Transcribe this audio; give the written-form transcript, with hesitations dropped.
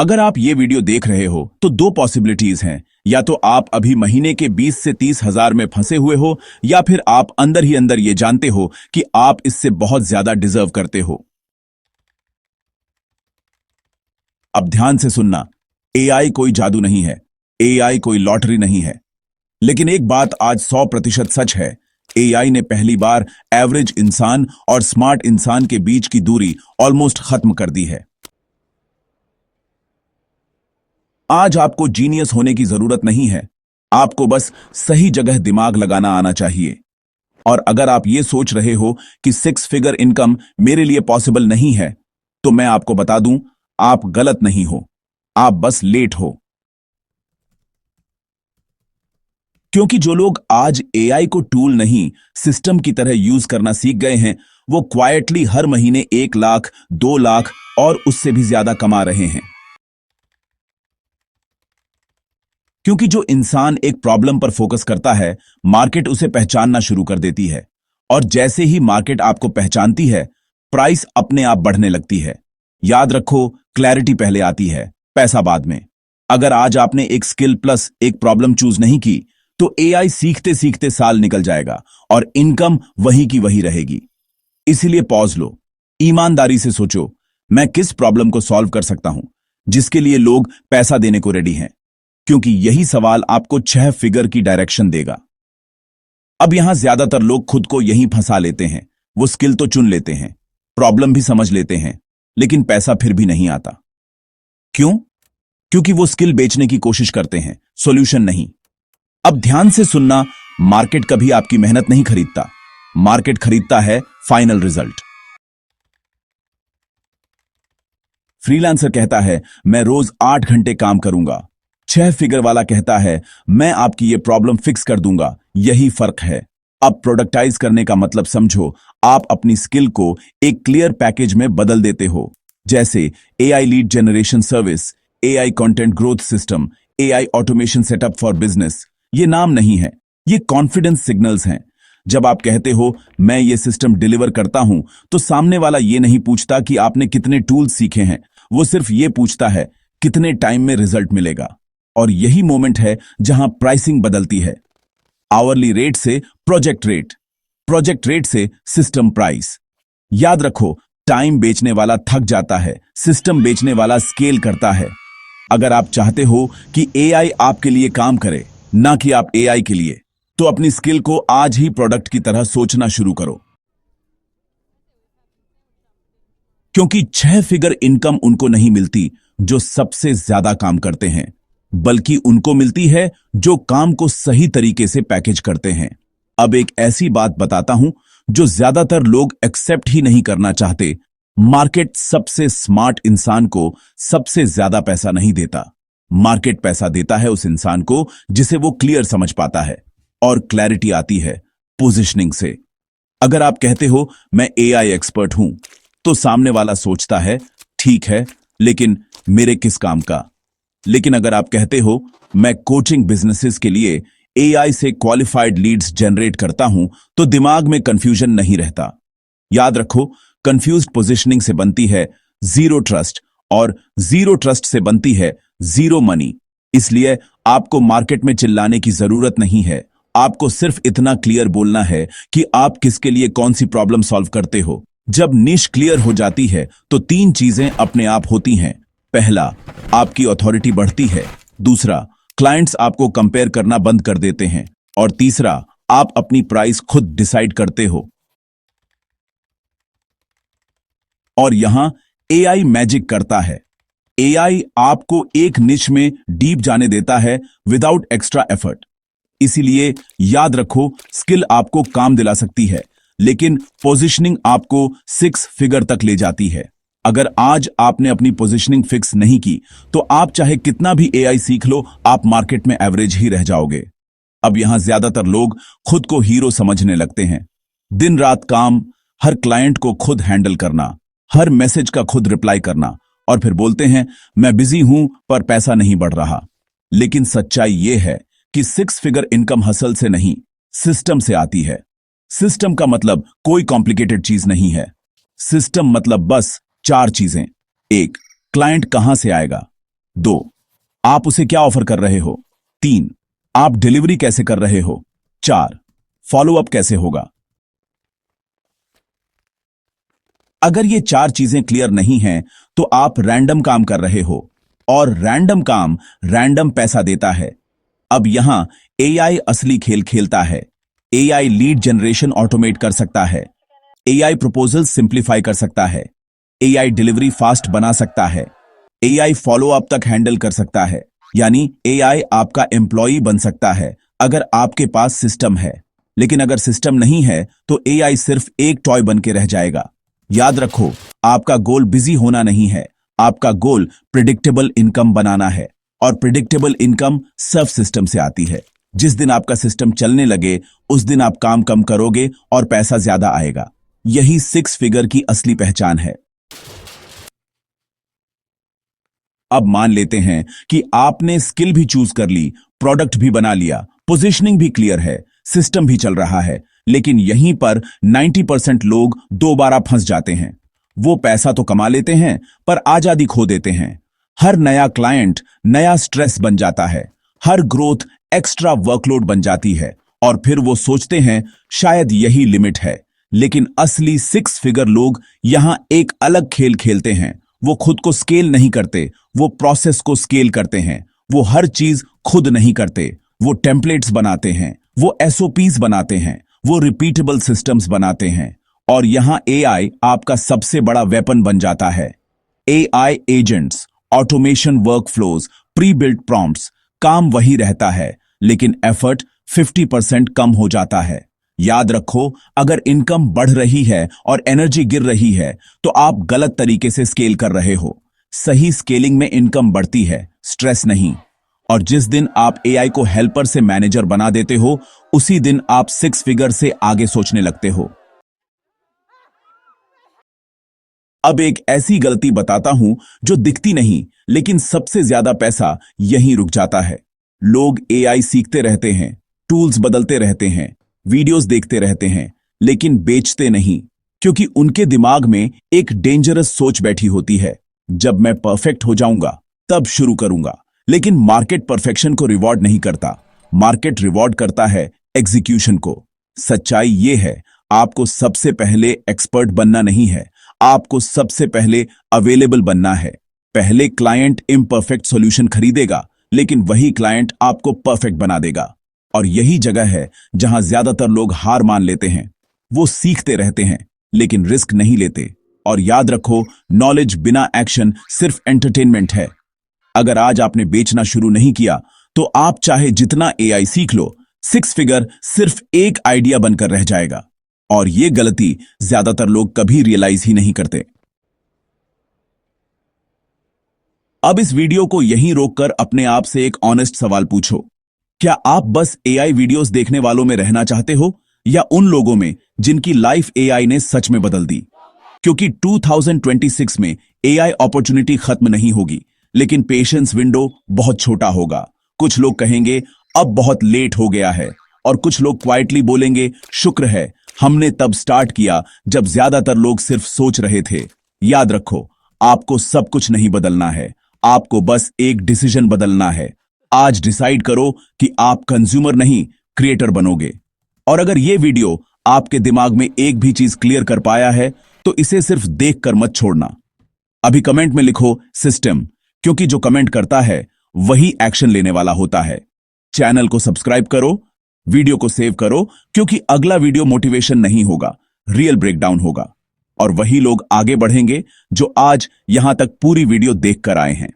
अगर आप ये वीडियो देख रहे हो तो दो पॉसिबिलिटीज हैं। या तो आप अभी महीने के 20 से 30 हजार में फंसे हुए हो, या फिर आप अंदर ही अंदर ये जानते हो कि आप इससे बहुत ज्यादा डिजर्व करते हो। अब ध्यान से सुनना, एआई कोई जादू नहीं है, एआई कोई लॉटरी नहीं है। लेकिन एक बात आज 100% सच है, एआई ने पहली बार एवरेज इंसान और स्मार्ट इंसान के बीच की दूरी ऑलमोस्ट खत्म कर दी है। आज आपको जीनियस होने की जरूरत नहीं है, आपको बस सही जगह दिमाग लगाना आना चाहिए। और अगर आप ये सोच रहे हो कि 6 फिगर इनकम मेरे लिए पॉसिबल नहीं है, तो मैं आपको बता दूं, आप गलत नहीं हो, आप बस लेट हो। क्योंकि जो लोग आज एआई को टूल नहीं सिस्टम की तरह यूज करना सीख गए हैं, वो क्वाइटली हर महीने 1 लाख, 2 लाख और उससे भी ज्यादा कमा रहे हैं। क्योंकि जो इंसान एक प्रॉब्लम पर फोकस करता है, मार्केट उसे पहचानना शुरू कर देती है। और जैसे ही मार्केट आपको पहचानती है, प्राइस अपने आप बढ़ने लगती है। याद रखो, क्लैरिटी पहले आती है, पैसा बाद में। अगर आज आपने एक स्किल प्लस एक प्रॉब्लम चूज नहीं की, तो एआई सीखते सीखते साल निकल जाएगा और इनकम वही की वही रहेगी। इसीलिए पॉज लो, ईमानदारी से सोचो, मैं किस प्रॉब्लम को सॉल्व कर सकता हूं जिसके लिए लोग पैसा देने को रेडी हैं। क्योंकि यही सवाल आपको 6 फिगर की डायरेक्शन देगा। अब यहां ज्यादातर लोग खुद को यहीं फंसा लेते हैं। वो स्किल तो चुन लेते हैं, प्रॉब्लम भी समझ लेते हैं, लेकिन पैसा फिर भी नहीं आता। क्यों? क्योंकि वो स्किल बेचने की कोशिश करते हैं, सॉल्यूशन नहीं। अब ध्यान से सुनना, मार्केट कभी आपकी मेहनत नहीं खरीदता, मार्केट खरीदता है फाइनल रिजल्ट। फ्रीलांसर कहता है मैं रोज 8 घंटे काम करूंगा, 6 फिगर वाला कहता है मैं आपकी ये प्रॉब्लम फिक्स कर दूंगा। यही फर्क है। अब प्रोडक्टाइज करने का मतलब समझो, आप अपनी स्किल को एक क्लियर पैकेज में बदल देते हो। जैसे AI lead generation service, AI content growth system, AI automation setup for business. ये नाम नहीं है, ये कॉन्फिडेंस सिग्नल्स हैं। जब आप कहते हो मैं ये सिस्टम डिलीवर करता हूं, तो सामने वाला ये नहीं पूछता कि आपने कितने टूल्स सीखे हैं, वो सिर्फ ये पूछता है कितने टाइम में रिजल्ट मिलेगा। और यही मोमेंट है जहां प्राइसिंग बदलती है। आवरली रेट से प्रोजेक्ट रेट, प्रोजेक्ट रेट से सिस्टम प्राइस। याद रखो, टाइम बेचने वाला थक जाता है, सिस्टम बेचने वाला स्केल करता है। अगर आप चाहते हो कि एआई आपके लिए काम करे, ना कि आप एआई के लिए, तो अपनी स्किल को आज ही प्रोडक्ट की तरह सोचना शुरू करो। क्योंकि 6 फिगर इनकम उनको नहीं मिलती जो सबसे ज्यादा काम करते हैं, बल्कि उनको मिलती है जो काम को सही तरीके से पैकेज करते हैं। अब एक ऐसी बात बताता हूं जो ज्यादातर लोग एक्सेप्ट ही नहीं करना चाहते। मार्केट सबसे स्मार्ट इंसान को सबसे ज्यादा पैसा नहीं देता। मार्केट पैसा देता है उस इंसान को जिसे वो क्लियर समझ पाता है। और क्लैरिटी आती है पोजिशनिंग से। अगर आप कहते हो मैं एआई एक्सपर्ट हूं, तो सामने वाला सोचता है ठीक है, लेकिन मेरे किस काम का। लेकिन अगर आप कहते हो मैं कोचिंग बिजनेसेस के लिए एआई से क्वालिफाइड लीड्स जनरेट करता हूं, तो दिमाग में कंफ्यूजन नहीं रहता। याद रखो, कंफ्यूज्ड पोजीशनिंग से बनती है जीरो ट्रस्ट, और जीरो ट्रस्ट से बनती है जीरो मनी। इसलिए आपको मार्केट में चिल्लाने की जरूरत नहीं है। आपको सिर्फ इतना क्लियर बोलना है कि आप किसके लिए कौन सी प्रॉब्लम सॉल्व करते हो। जब निश क्लियर हो जाती है, तो 3 चीजें अपने आप होती हैं। पहला, आपकी अथॉरिटी बढ़ती है। दूसरा, क्लाइंट्स आपको कंपेयर करना बंद कर देते हैं। और तीसरा, आप अपनी प्राइस खुद डिसाइड करते हो। और यहां एआई मैजिक करता है। एआई आपको एक निश में डीप जाने देता है विदाउट एक्स्ट्रा एफर्ट। इसीलिए याद रखो, स्किल आपको काम दिला सकती है, लेकिन पोजीशनिंग आपको 6 फिगर तक ले जाती है। अगर आज आपने अपनी पोजीशनिंग फिक्स नहीं की, तो आप चाहे कितना भी एआई सीख लो, आप मार्केट में एवरेज ही रह जाओगे। अब यहां ज्यादातर लोग खुद को हीरो समझने लगते हैं। दिन रात काम, हर क्लाइंट को खुद हैंडल करना, हर मैसेज का खुद रिप्लाई करना, और फिर बोलते हैं मैं बिजी हूं पर पैसा नहीं बढ़ रहा। लेकिन सच्चाई यह है कि 6 फिगर इनकम हसल से नहीं, सिस्टम से आती है। सिस्टम का मतलब कोई कॉम्प्लिकेटेड चीज नहीं है। सिस्टम मतलब बस 4 चीजें। 1, क्लाइंट कहां से आएगा, 2. आप उसे क्या ऑफर कर रहे हो? 3. आप डिलीवरी कैसे कर रहे हो? 4. फॉलो अप कैसे होगा? अगर ये 4 चीजें क्लियर नहीं हैं, तो आप रैंडम काम कर रहे हो, और रैंडम काम रैंडम पैसा देता है। अब यहां एआई असली खेल खेलता है। एआई लीड जनरेशन ऑटोमेट कर सकता है, एआई प्रपोजल सिंप्लीफाई कर सकता है, एआई डिलीवरी फास्ट बना सकता है, एआई फॉलो अप तक हैंडल कर सकता है। यानी एआई आपका एम्प्लॉय बन सकता है अगर आपके पास सिस्टम है। लेकिन अगर सिस्टम नहीं है तो एआई सिर्फ एक टॉय बन के रह जाएगा। याद रखो, आपका गोल बिजी होना नहीं है, आपका गोल प्रिडिक्टेबल इनकम बनाना है। और प्रिडिक्टेबल इनकम सर्व सिस्टम से आती है। जिस दिन आपका सिस्टम चलने लगे उस दिन आप काम कम करोगे और पैसा ज्यादा आएगा। यही 6 फिगर की असली पहचान है। अब मान लेते हैं कि आपने स्किल भी चूज कर ली, प्रोडक्ट भी बना लिया, पोजीशनिंग भी क्लियर है, सिस्टम भी चल रहा है, लेकिन यहीं पर 90% लोग दोबारा फंस जाते हैं। वो पैसा तो कमा लेते हैं पर आजादी खो देते हैं। हर नया क्लाइंट नया स्ट्रेस बन जाता है, हर ग्रोथ एक्स्ट्रा वर्कलोड बन जाती है, और फिर वो सोचते हैं शायद यही लिमिट है। लेकिन असली 6 फिगर लोग यहां एक अलग खेल खेलते हैं। वो खुद को स्केल नहीं करते, वो प्रोसेस को स्केल करते हैं। वो हर चीज खुद नहीं करते, वो टेम्पलेट्स बनाते हैं, वो एसओपीज बनाते हैं, वो रिपीटेबल सिस्टम्स बनाते हैं। और यहां एआई आपका सबसे बड़ा वेपन बन जाता है। AI agents, automation workflows, pre built prompts, काम वही रहता है लेकिन एफर्ट 50% कम हो जाता है। याद रखो, अगर इनकम बढ़ रही है और एनर्जी गिर रही है तो आप गलत तरीके से स्केल कर रहे हो। सही स्केलिंग में इनकम बढ़ती है, स्ट्रेस नहीं। और जिस दिन आप एआई को हेल्पर से मैनेजर बना देते हो उसी दिन आप 6 फिगर से आगे सोचने लगते हो। अब एक ऐसी गलती बताता हूं जो दिखती नहीं लेकिन सबसे ज्यादा पैसा यहीं रुक जाता है। लोग एआई सीखते रहते हैं, टूल्स बदलते रहते हैं, वीडियोस देखते रहते हैं, लेकिन बेचते नहीं, क्योंकि उनके दिमाग में एक डेंजरस सोच बैठी होती है, जब मैं परफेक्ट हो जाऊंगा तब शुरू करूंगा। लेकिन मार्केट परफेक्शन को रिवॉर्ड नहीं करता, मार्केट रिवॉर्ड करता है एग्जीक्यूशन को। सच्चाई यह है, आपको सबसे पहले एक्सपर्ट बनना नहीं है, आपको सबसे पहले अवेलेबल बनना है। पहले क्लाइंट इम्परफेक्ट सॉल्यूशन खरीदेगा, लेकिन वही क्लाइंट आपको परफेक्ट बना देगा। और यही जगह है जहां ज्यादातर लोग हार मान लेते हैं। वो सीखते रहते हैं लेकिन रिस्क नहीं लेते। और याद रखो, नॉलेज बिना एक्शन सिर्फ एंटरटेनमेंट है। अगर आज आपने बेचना शुरू नहीं किया तो आप चाहे जितना एआई सीख लो, 6 फिगर सिर्फ एक आइडिया बनकर रह जाएगा। और ये गलती ज्यादातर लोग कभी रियलाइज ही नहीं करते। अब इस वीडियो को यहीं रोककर अपने आप से एक ऑनेस्ट सवाल पूछो, क्या आप बस एआई वीडियोस देखने वालों में रहना चाहते हो या उन लोगों में जिनकी लाइफ एआई ने सच में बदल दी? क्योंकि 2026 में एआई अपॉर्चुनिटी खत्म नहीं होगी, लेकिन पेशेंस विंडो बहुत छोटा होगा। कुछ लोग कहेंगे अब बहुत लेट हो गया है, और कुछ लोग क्वाइटली बोलेंगे शुक्र है हमने तब स्टार्ट किया जब ज्यादातर लोग सिर्फ सोच रहे थे। याद रखो, आपको सब कुछ नहीं बदलना है, आपको बस एक डिसीजन बदलना है। आज डिसाइड करो कि आप कंज्यूमर नहीं क्रिएटर बनोगे। और अगर यह वीडियो आपके दिमाग में एक भी चीज क्लियर कर पाया है तो इसे सिर्फ देखकर मत छोड़ना। अभी कमेंट में लिखो सिस्टम, क्योंकि जो कमेंट करता है वही एक्शन लेने वाला होता है। चैनल को सब्सक्राइब करो, वीडियो को सेव करो, क्योंकि अगला वीडियो मोटिवेशन नहीं होगा, रियल ब्रेकडाउन होगा। और वही लोग आगे बढ़ेंगे जो आज यहां तक पूरी वीडियो देखकर आए हैं।